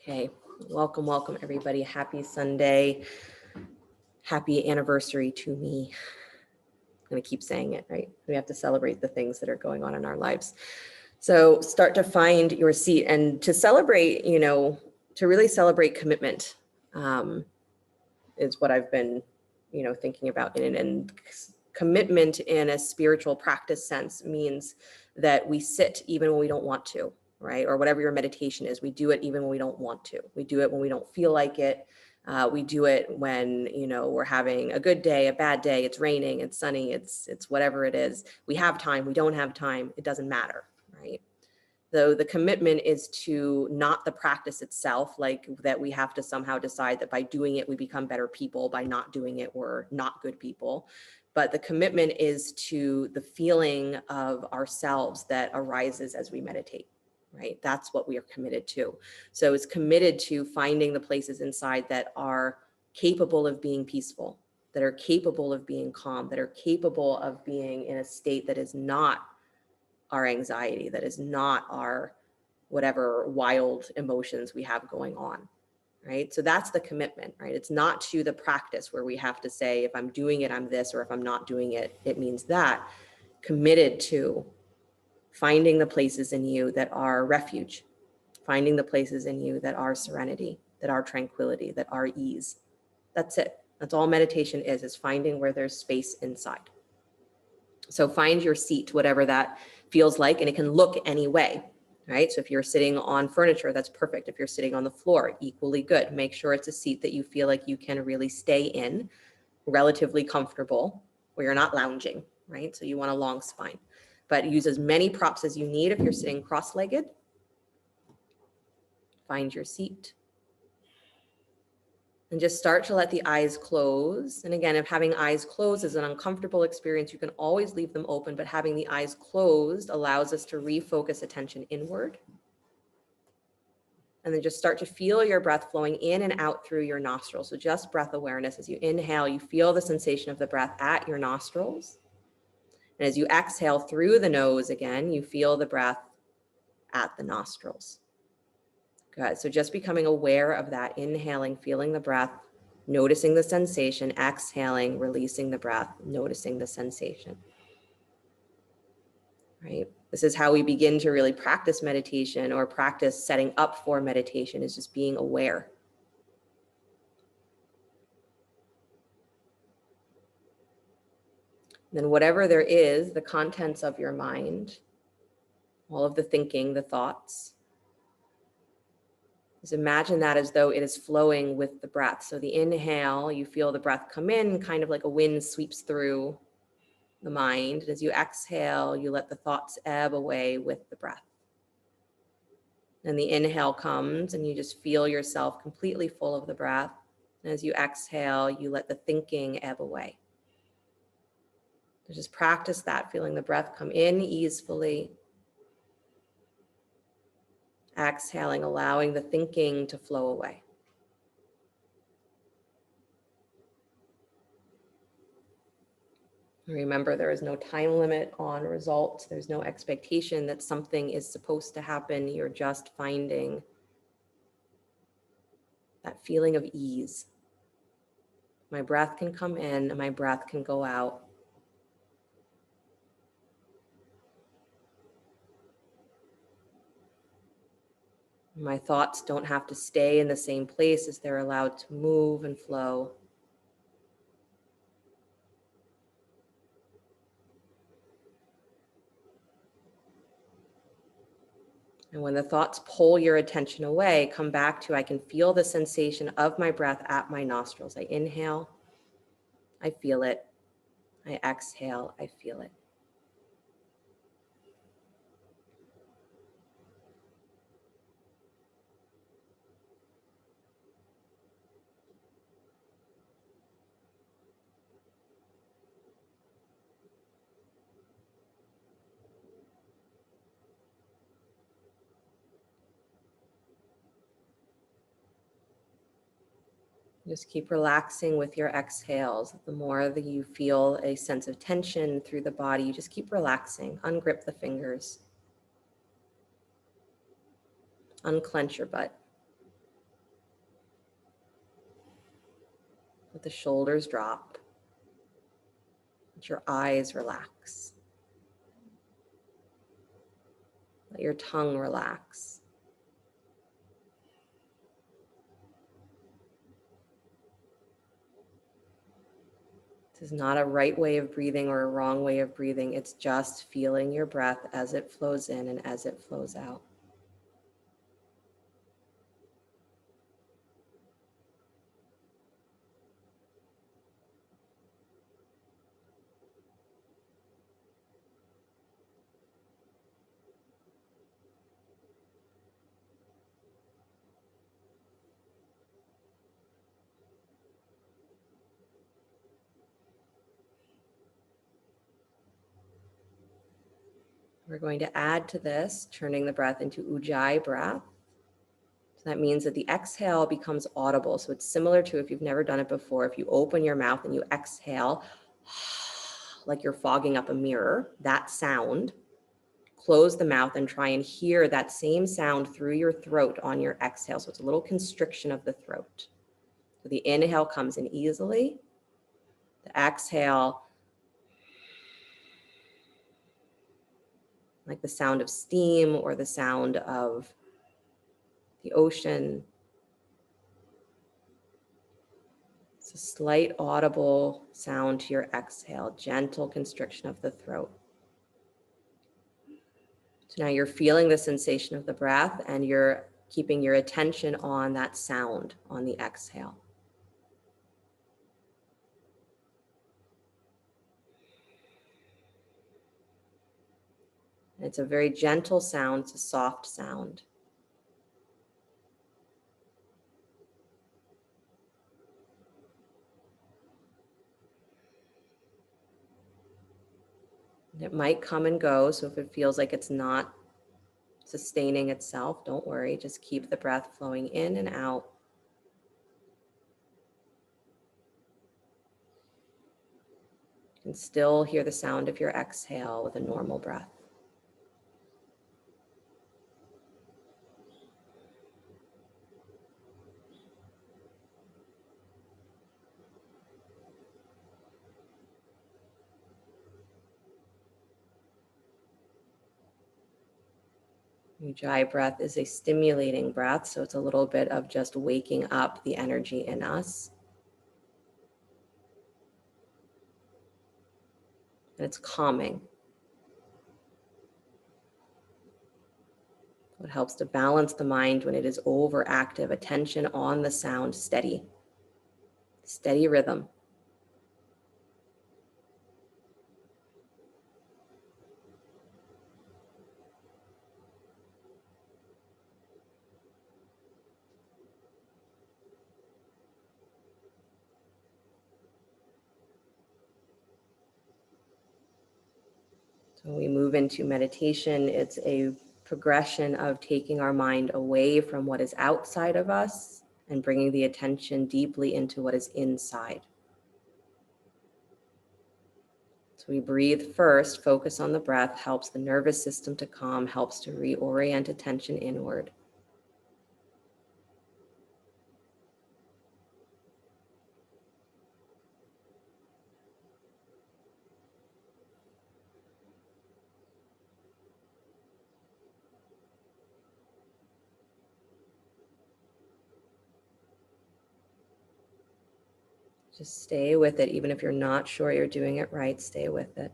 Okay, welcome, welcome everybody. Happy Sunday. Happy anniversary to me. I'm going to keep saying it, right? We have to celebrate the things that are going on in our lives. So start to find your seat and to celebrate, to really celebrate commitment is what I've been, thinking about. And commitment in a spiritual practice sense means that we sit even when we don't want to. Right? Or whatever your meditation is, we do it even when we don't want to. We do it when we don't feel like it. We do it when, we're having a good day, a bad day, it's raining, it's sunny, it's whatever it is. We have time, we don't have time, it doesn't matter, right? Though the commitment is to not the practice itself, like that we have to somehow decide that by doing it, we become better people, by not doing it, we're not good people. But the commitment is to the feeling of ourselves that arises as we meditate. Right? That's what we are committed to. So it's committed to finding the places inside that are capable of being peaceful, that are capable of being calm, that are capable of being in a state that is not our anxiety, that is not our whatever wild emotions we have going on. Right? So that's the commitment, right? It's not to the practice where we have to say, if I'm doing it, I'm this, or if I'm not doing it, it means that. Committed to finding the places in you that are refuge, finding the places in you that are serenity, that are tranquility, that are ease. That's it. That's all meditation is finding where there's space inside. So find your seat, whatever that feels like, and it can look any way, right? So if you're sitting on furniture, that's perfect. If you're sitting on the floor, equally good. Make sure it's a seat that you feel like you can really stay in, relatively comfortable, where you're not lounging, right? So you want a long spine. But use as many props as you need. If you're sitting cross-legged, find your seat. And just start to let the eyes close. And again, if having eyes closed is an uncomfortable experience, you can always leave them open, but having the eyes closed allows us to refocus attention inward. And then just start to feel your breath flowing in and out through your nostrils. So just breath awareness. As you inhale, you feel the sensation of the breath at your nostrils. And as you exhale through the nose again, you feel the breath at the nostrils. Good. So just becoming aware of that, inhaling, feeling the breath, noticing the sensation, exhaling, releasing the breath, noticing the sensation. Right? This is how we begin to really practice meditation or practice setting up for meditation, is just being aware. Then whatever there is, the contents of your mind, all of the thinking, the thoughts, just imagine that as though it is flowing with the breath. So the inhale, you feel the breath come in, kind of like a wind sweeps through the mind. And as you exhale, you let the thoughts ebb away with the breath. And the inhale comes and you just feel yourself completely full of the breath. And as you exhale, you let the thinking ebb away. So just practice that, feeling the breath come in easefully. Exhaling, allowing the thinking to flow away. Remember, there is no time limit on results. There's no expectation that something is supposed to happen. You're just finding that feeling of ease. My breath can come in and my breath can go out. My thoughts don't have to stay in the same place as they're allowed to move and flow. And when the thoughts pull your attention away, come back to, I can feel the sensation of my breath at my nostrils. I inhale, I feel it. I exhale, I feel it. Just keep relaxing with your exhales. The more that you feel a sense of tension through the body, you just keep relaxing. Ungrip the fingers. Unclench your butt. Let the shoulders drop. Let your eyes relax. Let your tongue relax. This is not a right way of breathing or a wrong way of breathing. It's just feeling your breath as it flows in and as it flows out. We're going to add to this, turning the breath into Ujayi Breath. So that means that the exhale becomes audible. So it's similar to, if you've never done it before, if you open your mouth and you exhale, like you're fogging up a mirror, that sound, close the mouth and try and hear that same sound through your throat on your exhale. So it's a little constriction of the throat. So the inhale comes in easily. The exhale, like the sound of steam or the sound of the ocean. It's a slight audible sound to your exhale, gentle constriction of the throat. So now you're feeling the sensation of the breath and you're keeping your attention on that sound on the exhale. And it's a very gentle sound, it's a soft sound. And it might come and go, so if it feels like it's not sustaining itself, don't worry, just keep the breath flowing in and out. You can still hear the sound of your exhale with a normal breath. Ujjayi breath is a stimulating breath, so it's a little bit of just waking up the energy in us. And it's calming. It helps to balance the mind when it is overactive. Attention on the sound, steady. Steady rhythm. So we move into meditation. It's a progression of taking our mind away from what is outside of us and bringing the attention deeply into what is inside. So we breathe first, focus on the breath, helps the nervous system to calm, helps to reorient attention inward. Just stay with it. Even if you're not sure you're doing it right, stay with it.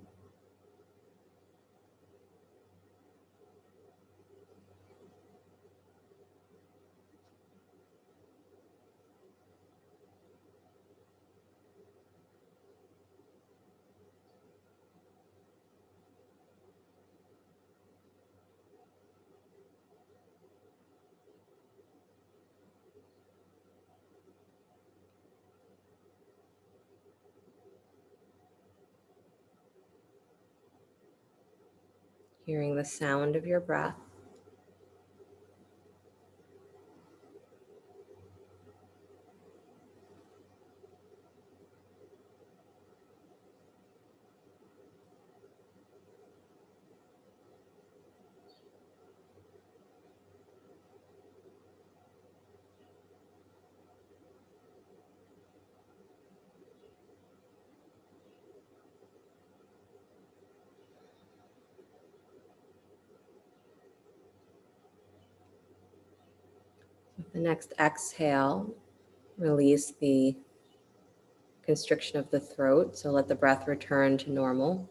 Hearing the sound of your breath. The next exhale, release the constriction of the throat. So let the breath return to normal.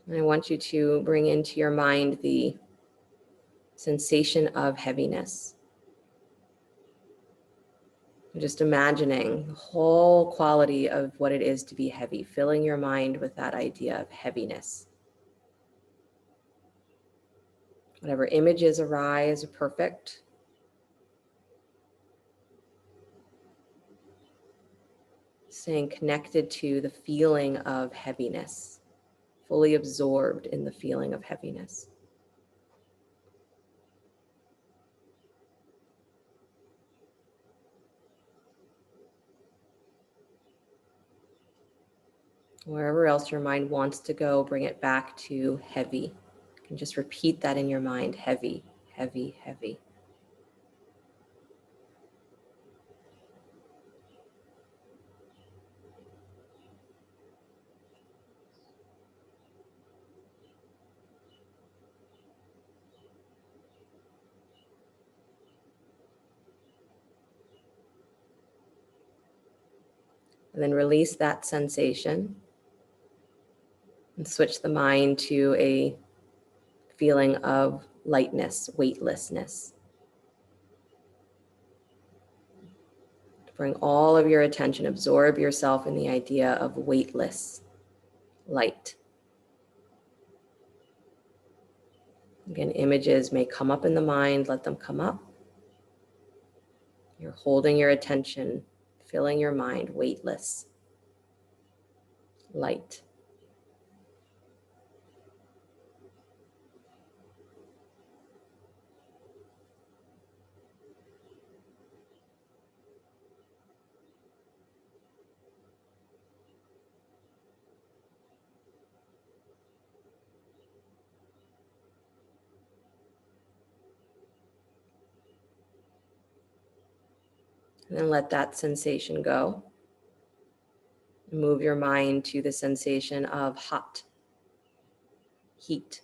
And I want you to bring into your mind the sensation of heaviness. Just imagining the whole quality of what it is to be heavy, filling your mind with that idea of heaviness. Whatever images arise are perfect. Staying connected to the feeling of heaviness, fully absorbed in the feeling of heaviness. Wherever else your mind wants to go, bring it back to heavy. You can just repeat that in your mind, heavy, heavy, heavy. And then release that sensation and switch the mind to a feeling of lightness, weightlessness. Bring all of your attention, absorb yourself in the idea of weightless, light. Again, images may come up in the mind, let them come up. You're holding your attention, filling your mind weightless, light. And then let that sensation go. Move your mind to the sensation of hot, heat.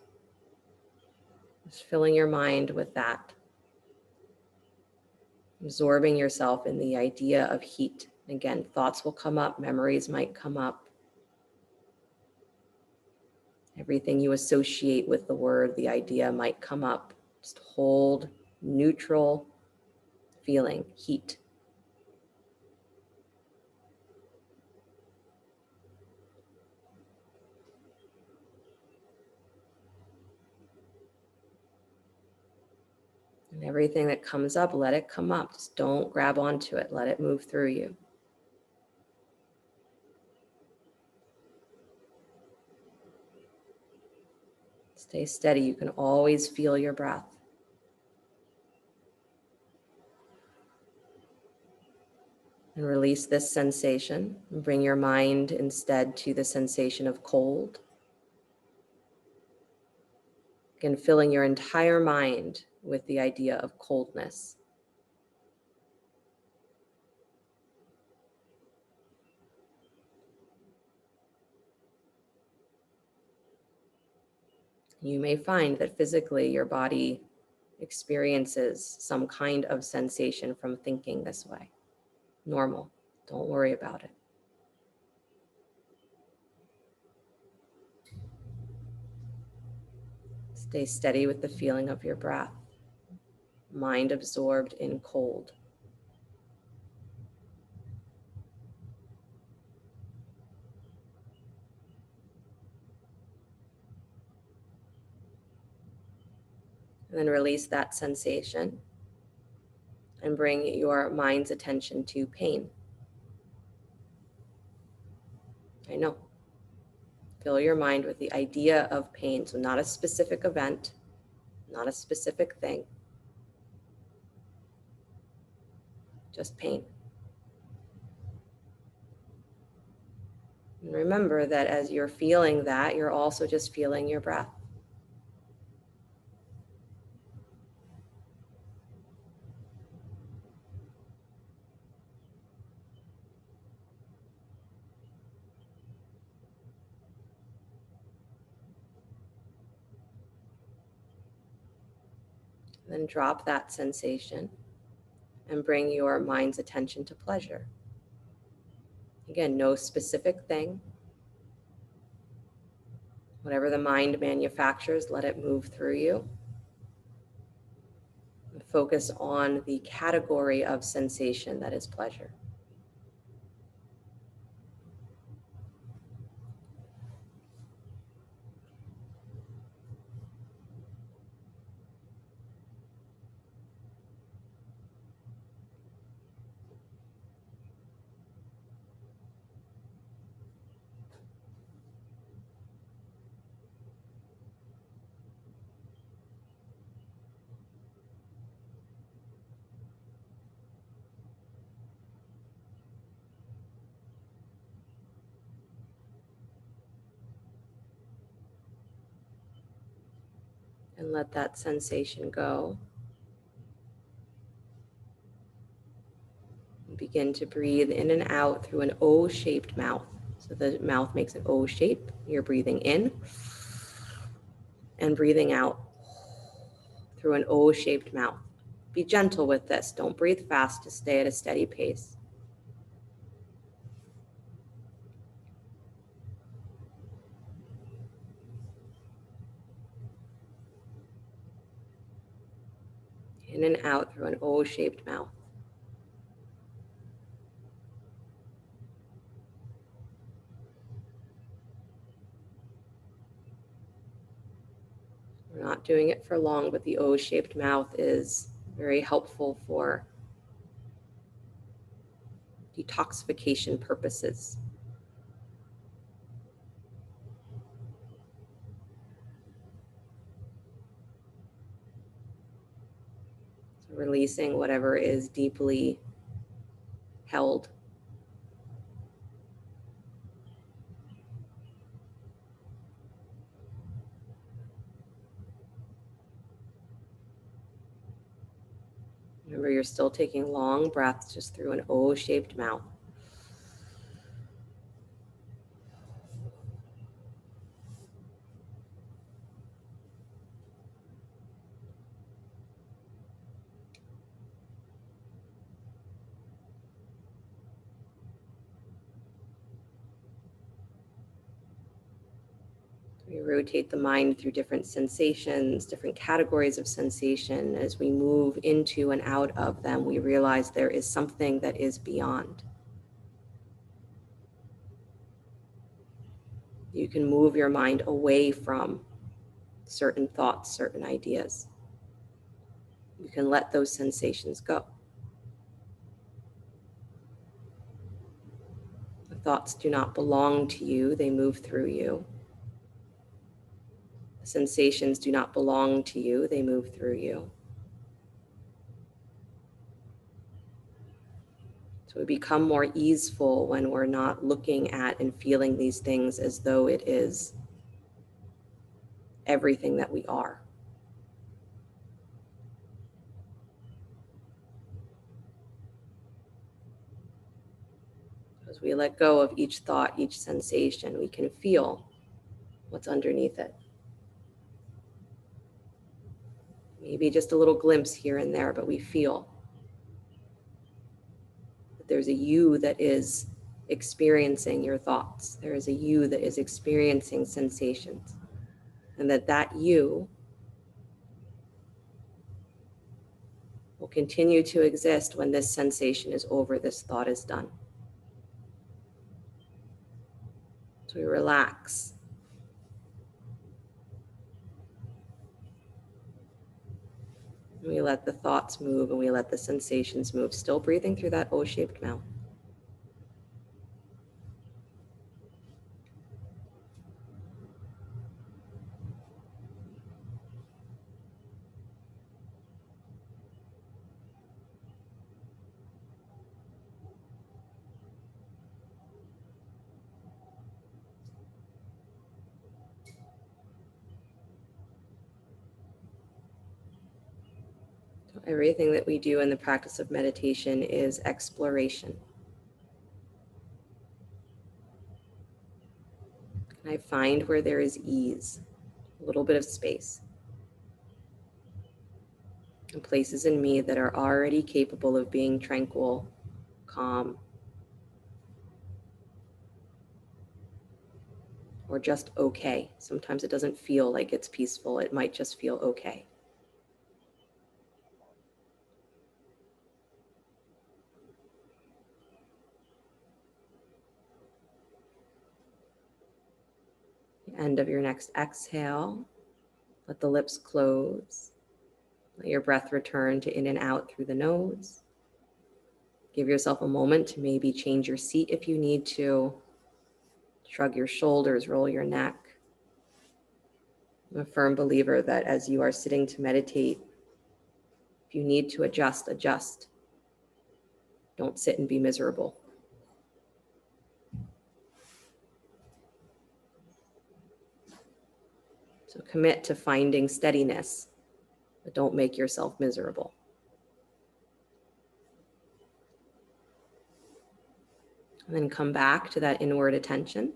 Just filling your mind with that. Absorbing yourself in the idea of heat. Again, thoughts will come up, memories might come up. Everything you associate with the word, the idea might come up. Just hold neutral feeling, heat. And everything that comes up, let it come up. Just don't grab onto it. Let it move through you. Stay steady. You can always feel your breath. And release this sensation. And bring your mind instead to the sensation of cold. Again, filling your entire mind with the idea of coldness. You may find that physically your body experiences some kind of sensation from thinking this way. Normal. Don't worry about it. Stay steady with the feeling of your breath. Mind absorbed in cold. And then release that sensation and bring your mind's attention to pain. I know. Fill your mind with the idea of pain. So not a specific event, not a specific thing, just pain. And remember that as you're feeling that, you're also just feeling your breath. Then drop that sensation and bring your mind's attention to pleasure. Again, no specific thing. Whatever the mind manufactures, let it move through you. And focus on the category of sensation that is pleasure. And let that sensation go. And begin to breathe in and out through an O-shaped mouth. So the mouth makes an O shape. You're breathing in and breathing out through an O-shaped mouth. Be gentle with this. Don't breathe fast to stay at a steady pace. In and out through an O-shaped mouth. We're not doing it for long, but the O-shaped mouth is very helpful for detoxification purposes. So releasing whatever is deeply held. Remember, you're still taking long breaths just through an O-shaped mouth. We rotate the mind through different sensations, different categories of sensation. As we move into and out of them, we realize there is something that is beyond. You can move your mind away from certain thoughts, certain ideas. You can let those sensations go. The thoughts do not belong to you, they move through you. The sensations do not belong to you, they move through you. So we become more easeful when we're not looking at and feeling these things as though it is everything that we are. As we let go of each thought, each sensation, we can feel what's underneath it. Maybe just a little glimpse here and there, but we feel that there's a you that is experiencing your thoughts. There is a you that is experiencing sensations. And that you will continue to exist when this sensation is over, this thought is done. So we relax. And we let the thoughts move and we let the sensations move, still breathing through that O-shaped mouth. So everything that we do in the practice of meditation is exploration. Can I find where there is ease, a little bit of space? and places in me that are already capable of being tranquil, calm, or just okay. Sometimes it doesn't feel like it's peaceful. It might just feel okay. The end of your next exhale, let the lips close. Let your breath return to in and out through the nose. Give yourself a moment to maybe change your seat if you need to. Shrug your shoulders, roll your neck. I'm a firm believer that as you are sitting to meditate, if you need to adjust, adjust. Don't sit and be miserable. So commit to finding steadiness, but don't make yourself miserable. And then come back to that inward attention.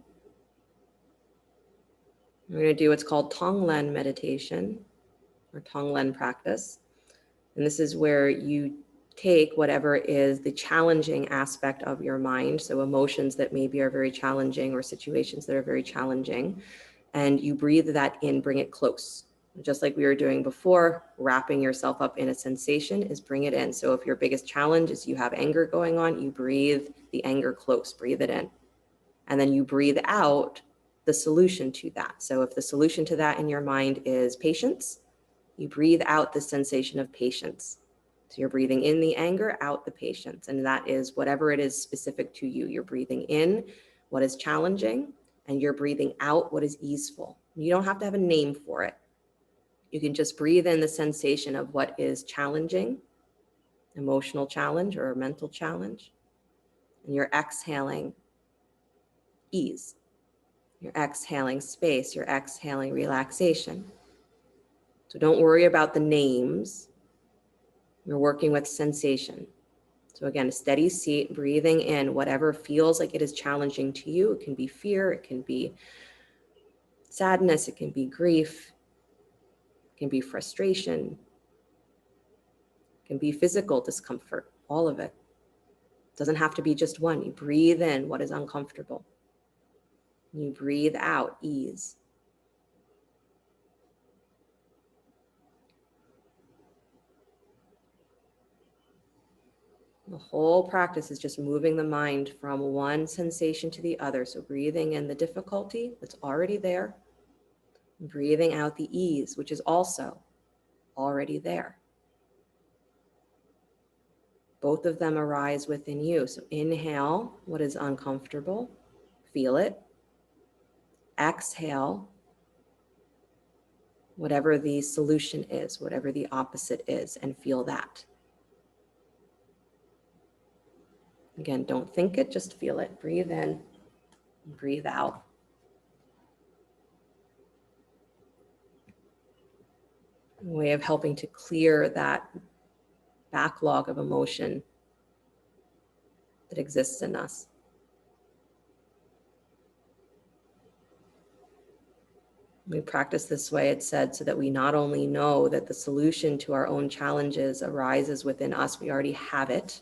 We're going to do what's called Tonglen meditation or Tonglen practice. And this is where you take whatever is the challenging aspect of your mind, so emotions that maybe are very challenging or situations that are very challenging, and you breathe that in, bring it close. Just like we were doing before, wrapping yourself up in a sensation is bring it in. So if your biggest challenge is you have anger going on, you breathe the anger close, breathe it in. And then you breathe out the solution to that. So if the solution to that in your mind is patience, you breathe out the sensation of patience. So you're breathing in the anger, out the patience. And that is whatever it is specific to you. You're breathing in what is challenging and you're breathing out what is easeful. You don't have to have a name for it. You can just breathe in the sensation of what is challenging, emotional challenge or mental challenge. And you're exhaling ease. You're exhaling space. You're exhaling relaxation. So don't worry about the names. You're working with sensation. So again, a steady seat, breathing in whatever feels like it is challenging to you. It can be fear, it can be sadness, it can be grief, it can be frustration, it can be physical discomfort, all of it. It doesn't have to be just one. You breathe in what is uncomfortable. You breathe out ease. The whole practice is just moving the mind from one sensation to the other. So breathing in the difficulty that's already there, breathing out the ease, which is also already there. Both of them arise within you. So inhale what is uncomfortable, feel it. Exhale whatever the solution is, whatever the opposite is, and feel that. Again, don't think it, just feel it. Breathe in, breathe out. A way of helping to clear that backlog of emotion that exists in us. We practice this way, it's said, so that we not only know that the solution to our own challenges arises within us, we already have it,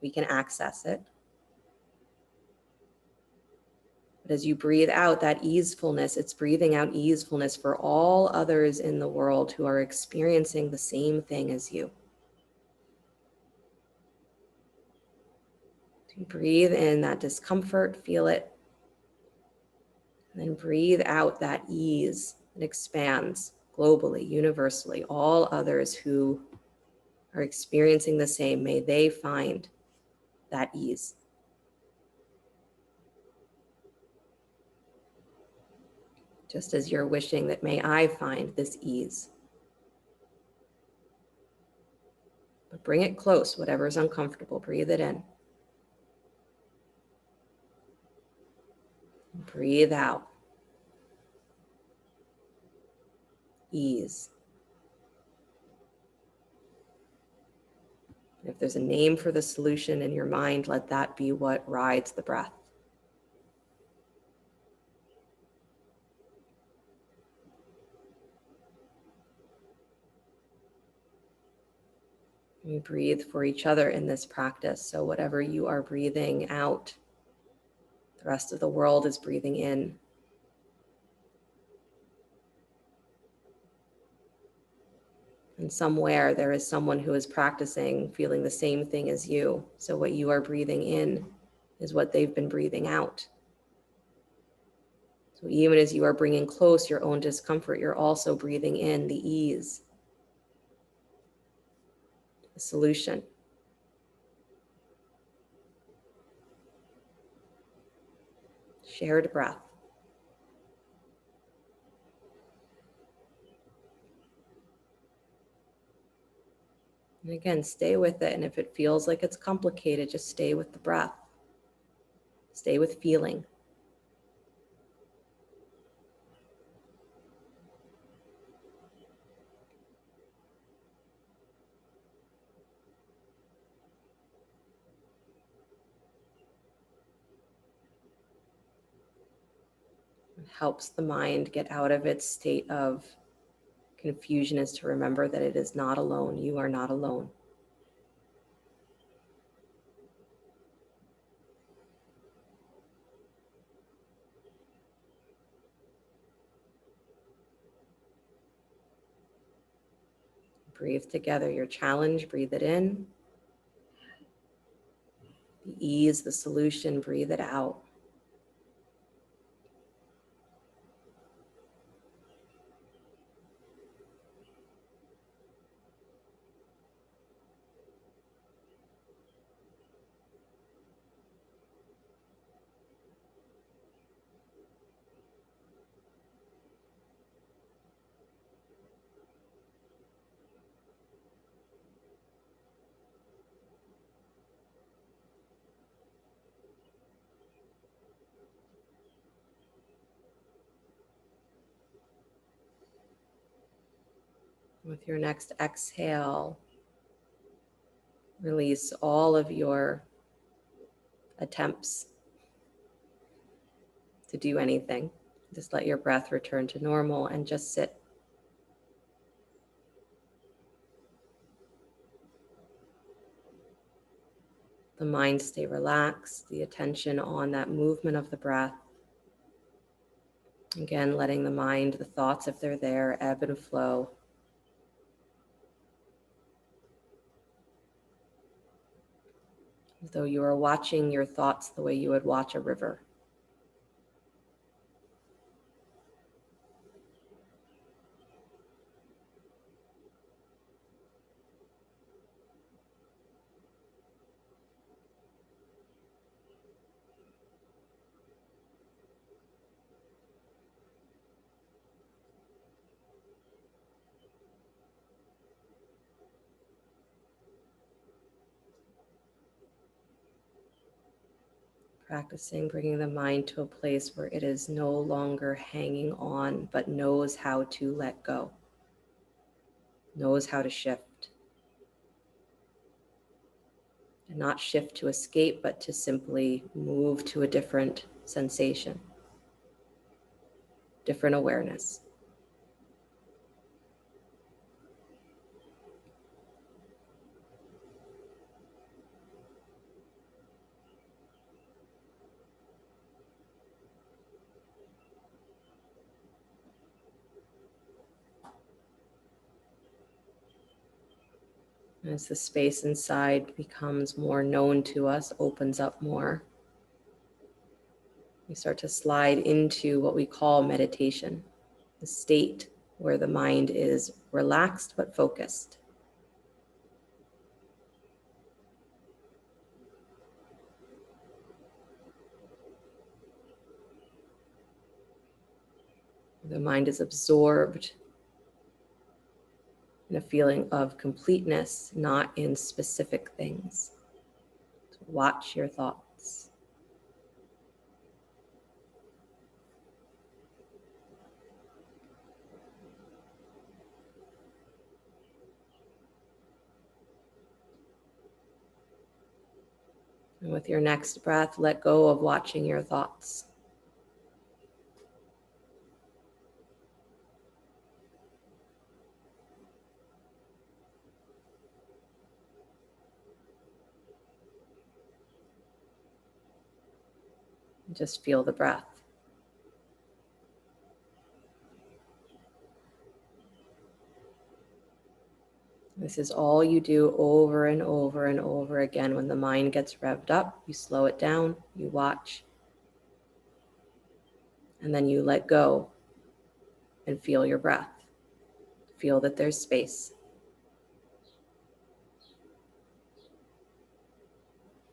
we can access it. But as you breathe out that easefulness, it's breathing out easefulness for all others in the world who are experiencing the same thing as you. So you breathe in that discomfort, feel it, and then breathe out that ease that expands globally, universally. All others who are experiencing the same, may they find that ease. Just as you're wishing that may I find this ease. But bring it close, whatever is uncomfortable, breathe it in. Breathe out. Ease. If there's a name for the solution in your mind, let that be what rides the breath. We breathe for each other in this practice. So whatever you are breathing out, the rest of the world is breathing in. And somewhere there is someone who is practicing, feeling the same thing as you. So what you are breathing in is what they've been breathing out. So even as you are bringing close your own discomfort, you're also breathing in the ease, the solution. Shared breath. And again, stay with it. And if it feels like it's complicated, just stay with the breath. Stay with feeling. It helps the mind get out of its state of confusion, is to remember that it is not alone. You are not alone. Breathe together your challenge, breathe it in. The ease, the solution, breathe it out. With your next exhale, release all of your attempts to do anything. Just let your breath return to normal and just sit. The mind stay relaxed, the attention on that movement of the breath. Again, letting the mind, the thoughts, if they're there, ebb and flow. As though you are watching your thoughts the way you would watch a river. Practicing bringing the mind to a place where it is no longer hanging on, but knows how to let go, knows how to shift. And not shift to escape, but to simply move to a different sensation, different awareness. As the space inside becomes more known to us, opens up more, we start to slide into what we call meditation, the state where the mind is relaxed but focused. The mind is absorbed in a feeling of completeness, not in specific things. So watch your thoughts. And with your next breath, let go of watching your thoughts. Just feel the breath. This is all you do over and over and over again. When the mind gets revved up, you slow it down, you watch, and then you let go and feel your breath. Feel that there's space.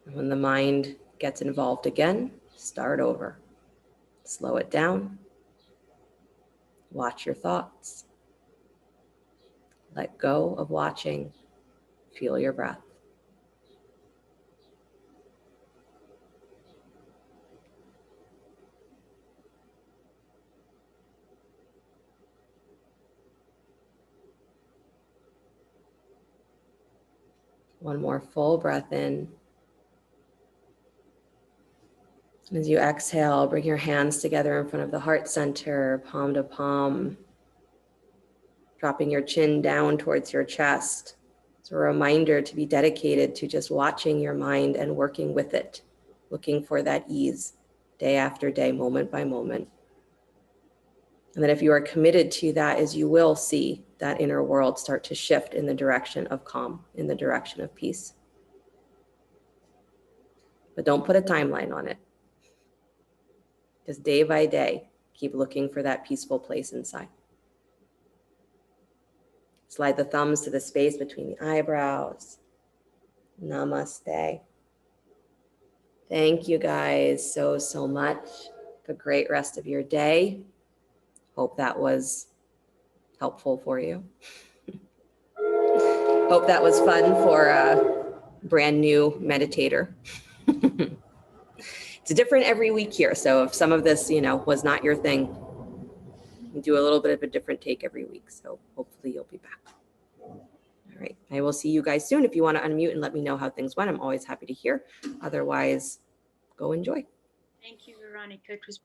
And when the mind gets involved again, start over. Slow it down. Watch your thoughts. Let go of watching. Feel your breath. One more full breath in. As you exhale, bring your hands together in front of the heart center, palm to palm, dropping your chin down towards your chest. It's a reminder to be dedicated to just watching your mind and working with it, looking for that ease day after day, moment by moment. And that if you are committed to that, as you will see that inner world start to shift in the direction of calm, in the direction of peace. But don't put a timeline on it. Just day by day, keep looking for that peaceful place inside. Slide the thumbs to the space between the eyebrows. Namaste. Thank you guys so much. Have a great rest of your day. Hope that was helpful for you. Hope that was fun for a brand new meditator. It's different every week here. So if some of this, was not your thing, we do a little bit of a different take every week. So hopefully you'll be back. All right. I will see you guys soon. If you want to unmute and let me know how things went, I'm always happy to hear. Otherwise, go enjoy. Thank you, Veronica. It was